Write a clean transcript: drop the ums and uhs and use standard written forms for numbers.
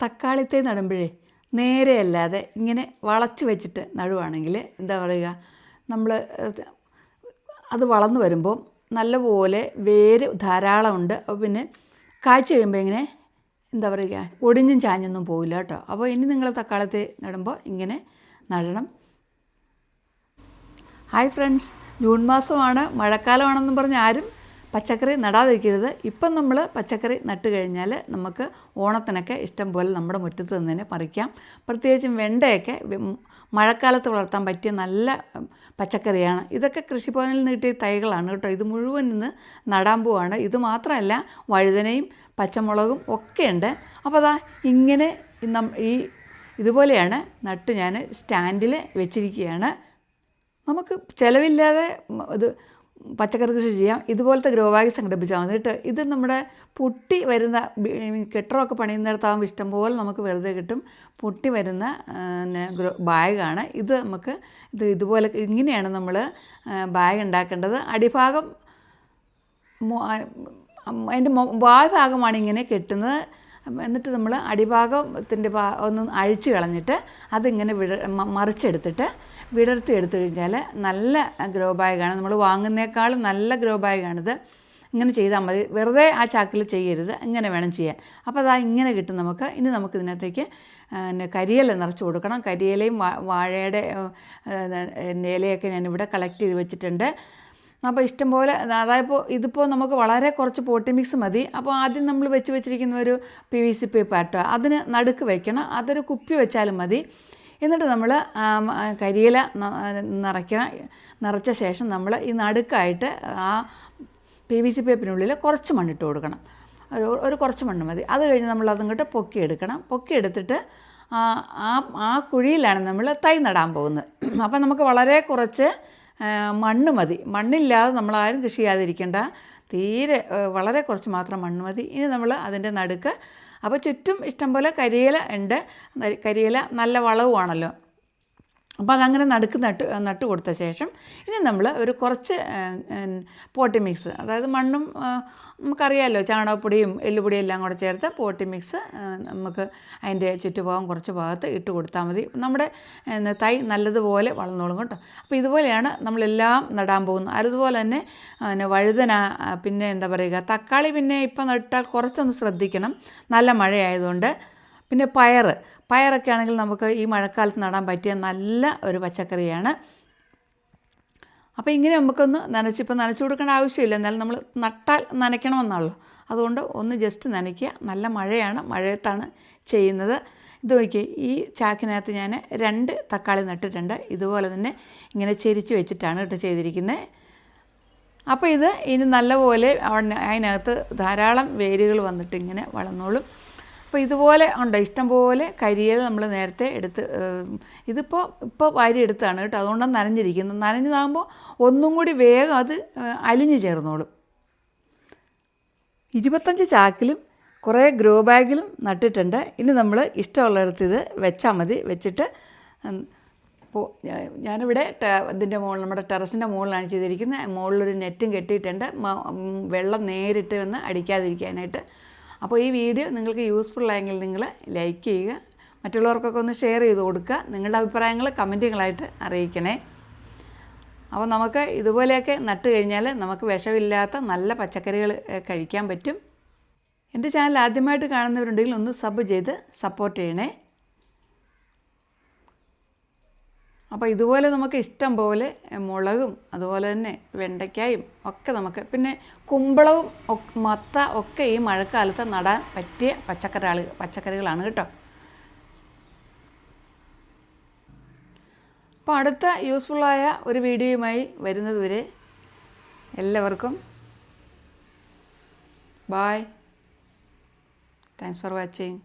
തക്കാളി തൈ നടുമ്പോഴേ നേരെയല്ലാതെ ഇങ്ങനെ വളച്ച് വെച്ചിട്ട് നടുവാണെങ്കിൽ എന്താ പറയുക, നമ്മൾ അത് വളർന്നു വരുമ്പോൾ നല്ലപോലെ വേര് ധാരാളമുണ്ട്. അപ്പോൾ പിന്നെ കായ്ച്ചു കഴിയുമ്പോൾ ഇങ്ങനെ എന്താ പറയുക, ഒടിഞ്ഞും ചാഞ്ഞൊന്നും പോവില്ല കേട്ടോ. അപ്പോൾ ഇനി നിങ്ങൾ തക്കാളി തൈ നടുമ്പോൾ ഇങ്ങനെ നടണം. ഹായ് ഫ്രണ്ട്സ്, ജൂൺ മാസമാണ്, മഴക്കാലമാണെന്നും പറഞ്ഞ് ആരും പച്ചക്കറി നടാതിരിക്കരുത്. ഇപ്പം നമ്മൾ പച്ചക്കറി നട്ട് കഴിഞ്ഞാൽ നമുക്ക് ഓണത്തിനൊക്കെ ഇഷ്ടം പോലെ നമ്മുടെ മുറ്റത്ത് നിന്ന് തന്നെ പറിക്കാം. പ്രത്യേകിച്ചും വെണ്ടയൊക്കെ മഴക്കാലത്ത് വളർത്താൻ പറ്റിയ നല്ല പച്ചക്കറിയാണ്. ഇതൊക്കെ കൃഷിഭവനിൽ നിന്ന് കിട്ടിയ തൈകളാണ് കേട്ടോ. ഇത് മുഴുവൻ ഇന്ന് നടാൻ പോവാണ്. ഇത് മാത്രമല്ല, വഴുതനയും പച്ചമുളകും ഒക്കെയുണ്ട്. അപ്പോൾ അതാ ഇങ്ങനെ ഇതുപോലെയാണ് നട്ട് ഞാൻ സ്റ്റാൻഡിൽ വെച്ചിരിക്കുകയാണ്. നമുക്ക് ചിലവില്ലാതെ ഇത് പച്ചക്കറി കൃഷി ചെയ്യാം. ഇതുപോലത്തെ ഗ്രോ ബാഗ് സംഘടിപ്പിച്ചാൽ മതി കേട്ടോ. ഇത് നമ്മുടെ പൊട്ടി വരുന്ന കെട്ടിടമൊക്കെ പണിയുന്നിടത്താകുമ്പോൾ ഇഷ്ടംപോലെ നമുക്ക് വെറുതെ കിട്ടും. പൊട്ടി വരുന്ന ബാഗാണ് ഇത്. നമുക്ക് ഇതുപോലെ ഇങ്ങനെയാണ് നമ്മൾ ബാഗ് ഉണ്ടാക്കേണ്ടത്. അടിഭാഗം അതിൻ്റെ ഭാഗമാണ് ഇങ്ങനെ കെട്ടുന്നത്. എന്നിട്ട് നമ്മൾ അടിഭാഗത്തിൻ്റെ ഒന്ന് അഴിച്ച് കളഞ്ഞിട്ട് അതിങ്ങനെ മറിച്ചെടുത്തിട്ട് വിടർത്തി എടുത്തു കഴിഞ്ഞാൽ നല്ല ഗ്രോ ബാഗാണ്. നമ്മൾ വാങ്ങുന്നേക്കാളും നല്ല ഗ്രോ ബാഗാണിത്. ഇങ്ങനെ ചെയ്താൽ മതി, വെറുതെ ആ ചാക്കിൽ ചെയ്യരുത്, ഇങ്ങനെ വേണം ചെയ്യാൻ. അപ്പോൾ അതാ ഇങ്ങനെ കിട്ടും നമുക്ക്. ഇനി നമുക്ക് ഇതിനകത്തേക്ക് കരിയില നിറച്ച് കൊടുക്കണം. കരിയിലയും വാഴയുടെ ഇലയൊക്കെ ഞാനിവിടെ കളക്ട് ചെയ്ത് വെച്ചിട്ടുണ്ട്. അപ്പോൾ ഇഷ്ടംപോലെ, അതായത് ഇതിപ്പോൾ നമുക്ക് വളരെ കുറച്ച് പോട്ടി മിക്സ് മതി. അപ്പോൾ ആദ്യം നമ്മൾ വെച്ചിരിക്കുന്ന ഒരു PVC പൈപ്പാട്ടോ, അതിന് നടുക്ക് വയ്ക്കണം. അതൊരു കുപ്പി വെച്ചാലും മതി. എന്നിട്ട് നമ്മൾ കരിയില നിറച്ച ശേഷം നമ്മൾ ഈ നടുക്കായിട്ട് ആ PVC പൈപ്പിനുള്ളിൽ കുറച്ച് മണ്ണിട്ട് കൊടുക്കണം. ഒരു കുറച്ച് മണ്ണ് മതി. അത് കഴിഞ്ഞ് നമ്മൾ അതങ്ങോട്ട് പൊക്കിയെടുക്കണം. പൊക്കിയെടുത്തിട്ട് ആ കുഴിയിലാണ് നമ്മൾ തൈ നടാൻ പോകുന്നത്. അപ്പോൾ നമുക്ക് വളരെ കുറച്ച് മണ്ണ് മതി. മണ്ണില്ലാതെ നമ്മളാരും കൃഷി ചെയ്യാതിരിക്കേണ്ട. തീരെ വളരെ കുറച്ച് മാത്രം മണ്ണ് മതി. ഇനി നമ്മൾ അതിൻ്റെ നടുക്ക്, അപ്പോൾ ചുറ്റും ഇഷ്ടംപോലെ കരിയില ഉണ്ട്. കരിയില നല്ല വളവുമാണല്ലോ. അപ്പോൾ അതങ്ങനെ നടുക്ക് നട്ട് കൊടുത്ത ശേഷം ഇനി നമ്മൾ ഒരു കുറച്ച് പോട്ടി മിക്സ്, അതായത് മണ്ണും നമുക്കറിയാമല്ലോ, ചാണകപ്പൊടിയും എല്ലുപൊടിയും എല്ലാം കൂടെ ചേർത്ത് പോട്ടി മിക്സ് നമുക്ക് അതിൻ്റെ ചുറ്റുഭാഗം കുറച്ച് ഭാഗത്ത് ഇട്ട് കൊടുത്താൽ മതി. നമ്മുടെ തൈ നല്ലതുപോലെ വളർന്നോളും കേട്ടോ. അപ്പോൾ ഇതുപോലെയാണ് നമ്മളെല്ലാം നടാൻ പോകുന്നത്. അതുപോലെ തന്നെ വഴുതന, പിന്നെ എന്താ പറയുക, തക്കാളി പിന്നെ ഇപ്പം നട്ടാൽ കുറച്ചൊന്ന് ശ്രദ്ധിക്കണം, നല്ല മഴയായതുകൊണ്ട്. പിന്നെ പയറൊക്കെ ആണെങ്കിൽ നമുക്ക് ഈ മഴക്കാലത്ത് നടാൻ പറ്റിയ നല്ല ഒരു പച്ചക്കറിയാണ്. അപ്പോൾ ഇങ്ങനെ നമുക്കൊന്ന് ഇപ്പം നനച്ചു കൊടുക്കേണ്ട ആവശ്യമില്ല, എന്നാലും നമ്മൾ നട്ടാൽ നനയ്ക്കണമെന്നുള്ളൂ. അതുകൊണ്ട് ഒന്ന് ജസ്റ്റ് നനയ്ക്കുക. നല്ല മഴയാണ്, മഴയത്താണ് ചെയ്യുന്നത്. ഇത് നോക്കിയേ, ഈ ചാക്കിനകത്ത് ഞാൻ 2 തക്കാളി നട്ടിട്ടുണ്ട്. ഇതുപോലെ തന്നെ ഇങ്ങനെ ചെരിച്ച് വെച്ചിട്ടാണ് കേട്ടോ ചെയ്തിരിക്കുന്നത്. അപ്പോൾ ഇത് ഇനി നല്ലപോലെ അതിനകത്ത് ധാരാളം വേരുകൾ വന്നിട്ട് ഇങ്ങനെ വളർന്നോളും. അപ്പോൾ ഇതുപോലെ ഉണ്ട് ഇഷ്ടംപോലെ കരിയില നമ്മൾ നേരത്തെ എടുത്ത്, ഇപ്പോൾ വാരി എടുത്താണ് കേട്ടോ. അതുകൊണ്ടാണ് നനഞ്ഞിരിക്കുന്നത്. നനഞ്ഞതാകുമ്പോൾ ഒന്നും കൂടി വേഗം അത് അലിഞ്ഞു ചേർന്നോളും. 25 ചാക്കിലും കുറേ ഗ്രോ ബാഗിലും നട്ടിട്ടുണ്ട്. ഇനി നമ്മൾ ഇഷ്ടമുള്ളിടത്ത് ഇത് വെച്ചാൽ മതി. വെച്ചിട്ട് ഞാനിവിടെ ഇതിൻ്റെ മുകളിൽ, നമ്മുടെ ടെറസിൻ്റെ മുകളിലാണ് ചെയ്തിരിക്കുന്നത്. മുകളിലൊരു നെറ്റും കെട്ടിയിട്ടുണ്ട്, വെള്ളം നേരിട്ട് വന്ന് അടിക്കാതിരിക്കാനായിട്ട്. അപ്പോൾ ഈ വീഡിയോ നിങ്ങൾക്ക് യൂസ്ഫുള്ളായെങ്കിൽ നിങ്ങൾ ലൈക്ക് ചെയ്യുക, മറ്റുള്ളവർക്കൊക്കെ ഒന്ന് ഷെയർ ചെയ്ത് കൊടുക്കുക. നിങ്ങളുടെ അഭിപ്രായങ്ങൾ കമൻറ്റുകളായിട്ട് അറിയിക്കണേ. അപ്പോൾ നമുക്ക് ഇതുപോലെയൊക്കെ നട്ട് കഴിഞ്ഞാൽ നമുക്ക് വിഷമില്ലാത്ത നല്ല പച്ചക്കറികൾ കഴിക്കാൻ പറ്റും. എൻ്റെ ചാനൽ ആദ്യമായിട്ട് കാണുന്നവരുണ്ടെങ്കിൽ ഒന്ന് സബ് ചെയ്ത് സപ്പോർട്ട് ചെയ്യണേ. അപ്പോൾ ഇതുപോലെ നമുക്ക് ഇഷ്ടം പോലെ മുളകും അതുപോലെ തന്നെ വെണ്ടയ്ക്കായും ഒക്കെ നമുക്ക്, പിന്നെ കുമ്പളവും മത്ത ഒക്കെ ഈ മഴക്കാലത്ത് നടാൻ പറ്റിയ പച്ചക്കറികളാണ് കേട്ടോ. അപ്പോൾ അടുത്ത യൂസ്ഫുള്ളായ ഒരു വീഡിയോയുമായി വരുന്നത് വരെ എല്ലാവർക്കും ബായ്. Thanks for watching.